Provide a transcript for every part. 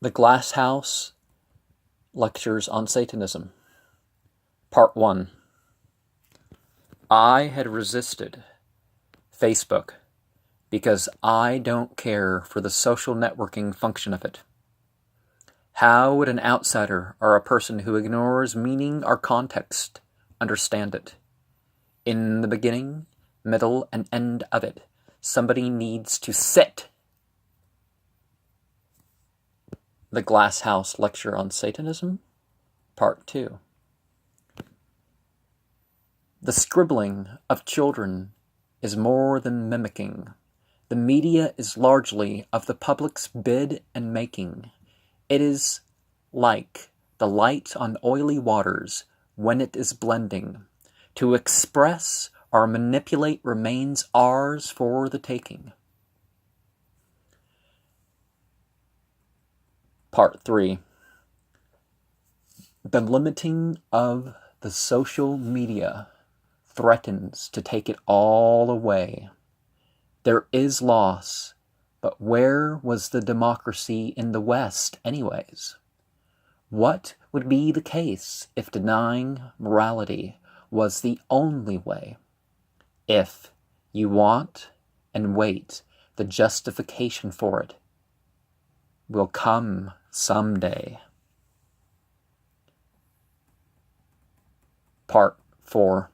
The Glasshouse Lectures on Satanism, Part 1. I had resisted Facebook because I don't care for the social networking function of it. How would an outsider or a person who ignores meaning or context understand it? In the beginning, middle, and end of it, somebody needs to sit. The Glasshouse Lecture on Satanism, Part 2. The scribbling of children is more than mimicking. The media is largely of the public's bid and making. It is like the light on oily waters when it is blending. To express or manipulate remains ours for the taking. Part 3. The limiting of the social media threatens to take it all away. There is loss, but where was the democracy in the West anyways? What would be the case if denying morality was the only way? If you want and wait, the justification for it will come someday. Part 4.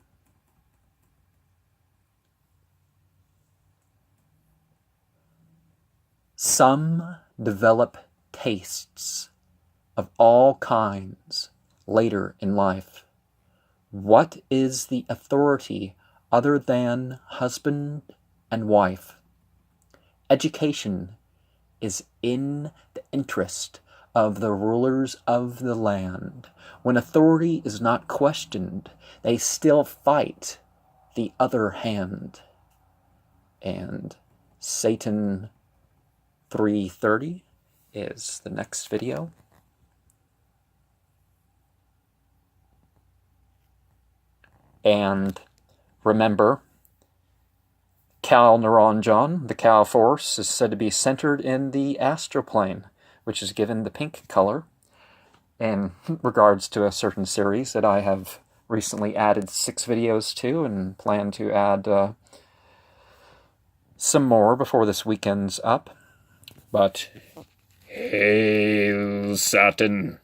Some develop tastes of all kinds later in life. What is the authority other than husband and wife? Education is in the interest of the rulers of the land. When authority is not questioned, they still fight the other hand. And Satan 330 is the next video. And remember, Cal Naranjan, the Cal force, is said to be centered in the astral plane, which is given the pink color in regards to a certain series that I have recently added 6 videos to and plan to add some more before this weekend's up. But hail Satan!